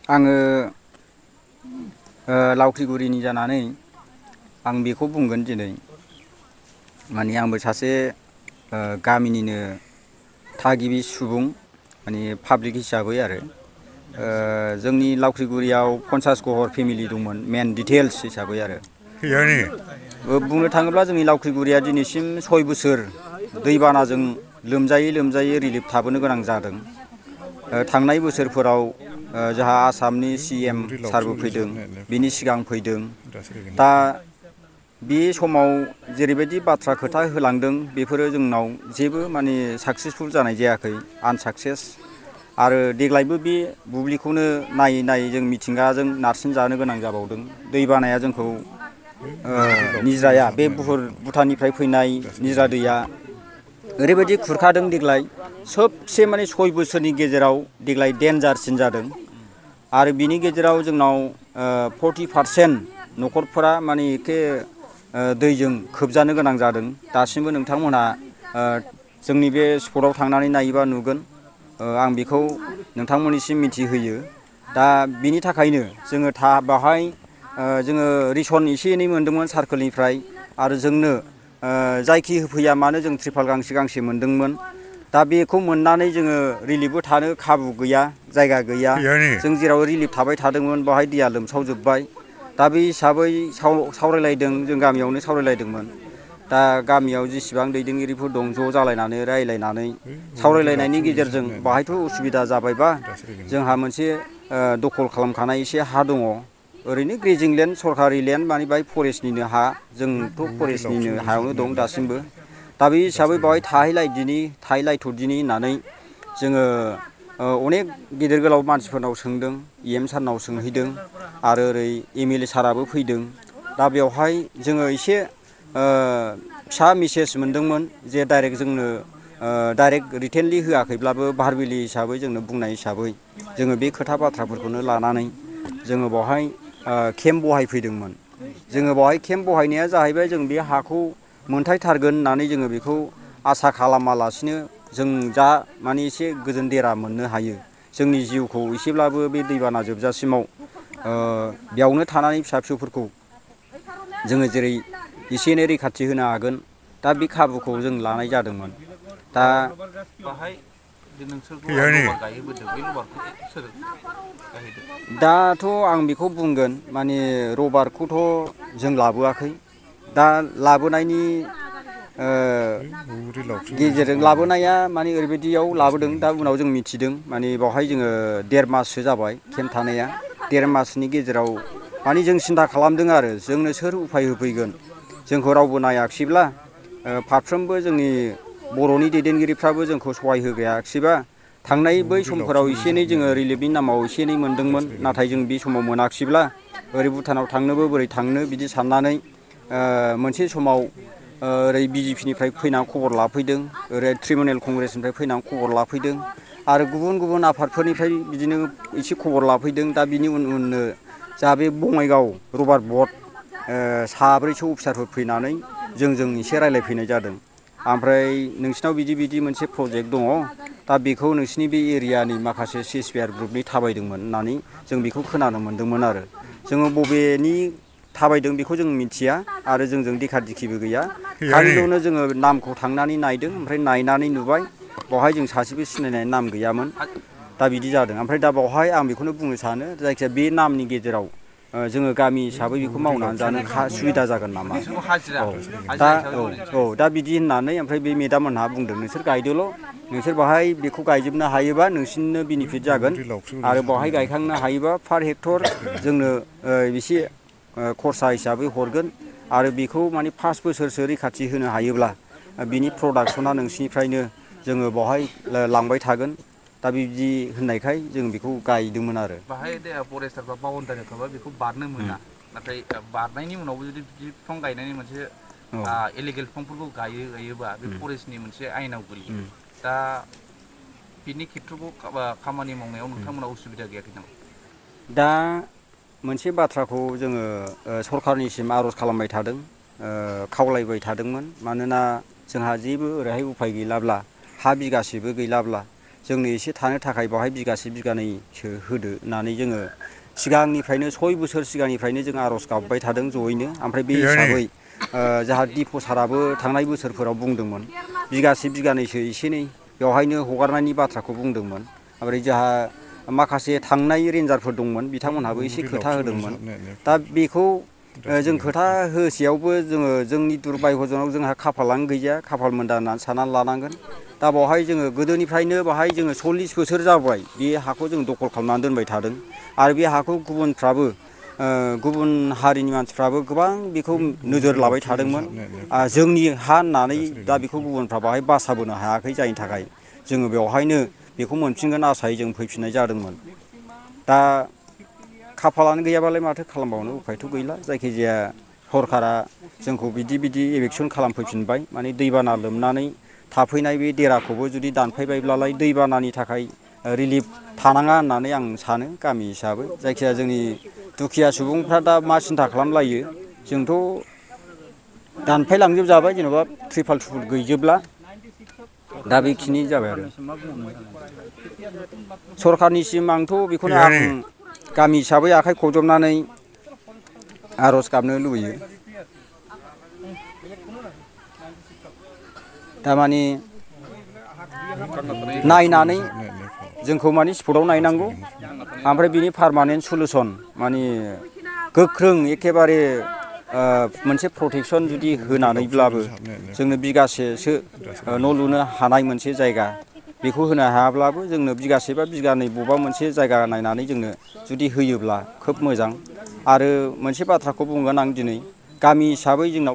आङो लावख्रिगुरिनि जानानै आं बेखौ बुंगोन दिनै माने आंबो सासे गामिनिनो थागिबि सुबुं माने पाब्लिक हिसाबै आरो जोंनि लावख्रिगुरियाव 50 घर फेमिलि दंमोन मेन डिटेल्स हिसाबै आरो बुंनो थाङोब्ला जोंनि लावख्रिगुरिया दिनैसिम 6 बोसोर दैबानाजों लोमजायै रिलिफ थाबोनो गोनां जादों। थांनाय बोसोरफोराव जोंहा आसामनि CM सारबो फैदों बिनि सिगां फैदों दा बे समाव जेरैबायदि बाथ्रा खोथा होलांदों बेफोरो जोंनाव जेबो माने साक्सेसफुल जानाय जायाखै आनसाक्सेस आरो देग्लायबो बे बुब्लिखौनो नायै जों मिथिंगाजों नारसिनजानो गोनां जाबावदों। दैबानाया जोंखौ निज्राया बे भुटाननिफ्राय फैनाय निज्रा दैया ओरैबायदि खुरखादों देग्लाय सबसे माने 6 बोसोरनि गेजेराव देग्लाय देन्जारसिन जादों आरो बिनि गेजेराव जोंनाव 40% न'खरफोरा माने एखे दैजों खोबजानो गोनां जादों। दासिमबो नोंथांमोनहा जोंनि बे स्पटआव थांनानै नायोबा नुगोन आं बेखौ नोंथांमोननिसिम मिथिहोयो। दा बिनि थाखायनो जोङो बाहाय जोङो रिसन एसे एनै मोनदोंमोन सार्कोलनिफ्राय आरो जोंनो जायखि होफैया मानो जों त्रिपाल गांसे मोनदोंमोन। दा बेखौ मोननानै जोङो रिलिफबो थानो खाबु गैया जायगा गैया जों जेराव रिलिफ थाबाय थादोंमोन बेवहाय दैया लोमसावजोब्बाय। दा बे हिसाबै सावरायलायदों जों गामियावनो सावरायलायदोंमोन। दा गामियाव जेसेबां दैदेनगिरिफोर दं ज' जालायनानै रायलायनानै सावरायलायनायनि गेजेरजों बाहायथ' उसुबिदा जाबायबा जोंहा मोनसे दखल खालामखानाय एसे हा दङ ओरैनो ग्रेजिं लेन्ड सरकारि लेन्ड माने बाय फरेस्टनिनो हा जोंथ' फरेस्टनिनो हायावनो दं दासिमबो। दा बे हिसाबै बेवहाय थाहैलायथ'दिनि होननानै जोङो अनेक गिदिर गोलाव मानसिफोरनाव सोंदों EM सारनाव सोंहैदों आरो ओरै MLA साराबो फैदों। दा बेवहाय जोङो एसे फिसा मेसेज मोनदोंमोन जे डाइरेक्ट जोंनो डाइरेक्ट रिटेनलि होआखैब्लाबो भारबेलि हिसाबै जोंनो बुंनाय हिसाबै जोङो बे खोथा बाथ्राफोरखौनो लानानै जोङो बावहाय केम्प बहायफैदोंमोन। जोङो बावहाय केम्प बहायनाया जाहैबाय जों बे हाखौ मोनथायथारगोन होननानै जोङो बेखौ आसा खालामालासिनो जों जा माने एसे गोजोन देरा मोननो हायो जोंनि जिउखौ एसेब्लाबो बे दैबाना जोबजासिमाव बेयावनो थानानै फिसा फिसौफोरखौ जोङो जेरै एसे एनै रैखाथि होनो हागोन दा बे खाबुखौ जों लानाय जादोंमोन। दा बाहाय नोंसोरखौ लबार गायहोबोदों बे लबारखौ सोर गायहोदों? दाथ' आं बेखौ बुंगोन माने रबारखौथ' जों लाबोआखै। दा लाबोनायनि गेजेरजों लाबोनाया माने ओरैबायदियाव लाबोदों दा उनाव जों मिथिदों माने बावहाय जोङो 1.5 माससो जाबाय केम्प थानाया 1.5 मासनि गेजेराव माने जों सिन्था खालामदों आरो जोंनो सोर उफाय होफैगोन जोंखौ रावबो नायाखिसैब्ला फारफ्रोमबो जोंनि बर'नि दैदेनगिरिफ्राबो जोंखौ सहाय होगायाखिसैबा थांनाय बै समफोराव एसे एनै जोङो रिलिफनि नामाव एसे एनै मोनदोंमोन नाथाय जों बे समाव मोनाखिसैब्ला ओरै भुटानाव थांनोबो बोरै थांनो बिदि साननानै मोनसे समाव ओरै BJP निफ्राय फैनानै खबर लाफैदों ओरै तृणमुल कंग्रेसनिफ्राय फैनानै खबर लाफैदों आरो गुबुन गुबुन आफादफोरनिफ्राय बिदिनो एसे खबर लाफैदों। दा बिनि उननो जा बे बङाइगाव रबार बर्ड 4-5 अफिसारफोर फैनानै जोंजों एसे रायलायफैनाय जादों। ओमफ्राय नोंसिनाव बिदि मोनसे प्रजेक्ट दङ दा बेखौ नोंसिनि बे एरियानि माखासे CSPR ग्रुपनि थाबायदोंमोन होननानै जों बेखौ खोनानो मोन्दोंमोन आरो जोङो बबेनि थाबायदों बेखौ जों मिथिया आरो जोंजों देखा दिखिबो गैया खालिल'नो जोङो नामखौ थांनानै नायदों ओमफ्राय नायनानै नुबाय बावहाय जों सासेबो सिनायनाय नाम गैयामोन। दा बिदि जादों ओमफ्राय दा बावहाय आं बेखौनो बुंनो सानो जायखिजाया बे नामनि गेजेराव जोङो गामि हिसाबै बेखौ मावनानै जानो सुबिदा जागोन नामा औ दा दा बिदि होननानै ओमफ्राय बे मेदाम मोनहा बुंदों नोंसोर गायदोल' नोंसोर बाहाय बेखौ गायजोबनो हायोबा नोंसिनिनो बेनिफिट जागोन आरो बावहाय गायखांनो हायोबा पार हेक्टर जोंनो एसे खरसा हिसाबै हरगोन आरो बेखौ माने 5 बोसोरसो रैखाथि होनो हायोब्ला बिनि प्रडाक्सना नोंसिनिफ्रायनो जोङो बावहाय लांबाय थागोन। दा बिदि होननायखाय जों बेखौ गायदोंमोन आरो बाहाय दे फरेस्टारफ्रा बाउण्डारि थाबा बेखौ बारनो मोना नाथाय बारनायनि उनावबो जुदि बिफां गायनायनि मोनसे इलिगेल बिफांफोरखौ गायोबा बे फरेस्टनि मोनसे आयेनाव गोलैयो। दा बिनि खेथ्रखौ खामानि मावनायाव नोंथांमोना उसुबिदा गैयाखै नामा? दा मोनसे बाथ्राखौ जोङो सरखारनिसिम आर'ज खालामबाय थादों खावलायबाय थादोंमोन मानोना जोंहा जेबो ओरैहाय उफाय गैलाब्ला हा बिगासेबो गैलाब्ला जोंनो एसे थानो थाखाय बेवहाय बिगासे बिगानैसो होदो होननानै जोङो सिगांनिफ्रायनो 6 बोसोर सिगांनिफ्रायनो जों आर'ज गाबबाय थादों जयैनो। ओमफ्राय बे हिसाबै जाहा दिप साराबो थांनाय बोसोरफोराव बुंदोंमोन बिगासे बिगानैसो एसे एनै बेवहायनो हगारनायनि बाथ्राखौ बुंदोंमोन। ओमफ्राय जोंहा माखासे थांनाय रेन्जारफोर दंमोन बिथांमोनहाबो एसे खोथा होदोंमोन। दा बेखौ जों खोथा होसेयावबो जोङो जोंनि दुरभाग्यजोंनाव जोंहा खाफालानो गैया, खाफाल मोनदा होननानै साननानै लानांगोन। दा बावहाय जोङो गोदोनिफ्रायनो बाहाय जोङो 40 बोसोर जाबाय बे हाखौ जों दखल खालामनानै दोनबाय थादों। आरो बे हाखौ गुबुनफ्राबो गुबुन हारिनि मानसिफ्राबो गोबां बेखौ नोजोर लाबाय थादोंमोन। जोंनि हा होननानै दा बेखौ गुबुनफ्रा बाहाय बासाबोनो हायाखै, जायनि थाखाय जोङो बेवहायनो बेखौ मोनफिनगोन आसायै जों फैफिननाय जादोंमोन। दा खाफालानो गैयाबालाय माथो खालामबावनो उफायथ' गैला। जायखिजाया सरकारा जोंखौ बिदि एभेकसन खालामफैफिनबाय। माने दैबाना लोमनानै थाफैनाय बे देराखौबो जुदि दानफायबायब्लालाय दैबानानि थाखाय रिलिफ थानाङा होननानै आं सानो गामि हिसाबै। जायखिजाया जोंनि दुखिया सुबुंफ्रा दा मा सिन्था खालामलायो, जोंथ' दानफायलांजोबजाबाय जेन'बा त्रिपाल गैजोबला। दा बेखिनि जाबाय आरो सरखारनिसिम आंथ' बेखौनो आं गामि हिसाबै आखाइ खबजबनानै आर'ज गाबनो लुबैयो। थारमाने नायनानै जोंखौ माने स्पटआव नायनांगौ। ओमफ्राय बिनि पारमानेन्ट सलुसन माने गोख्रों एखेबारे मोनसे प्रटेकसन जुदि होनानैब्लाबो जोंनो बिगासेसो न' लुनो हानाय मोनसे जायगा बेखौ होनो हायाब्लाबो जोंनो बिगासे बा बिगानै बबेबा मोनसे जायगा नायनानै जोंनो जुदि होयोब्ला खोब मोजां। आरो मोनसे बाथ्राखौ बुंगोन आं दिनै गामि हिसाबै जोंनाव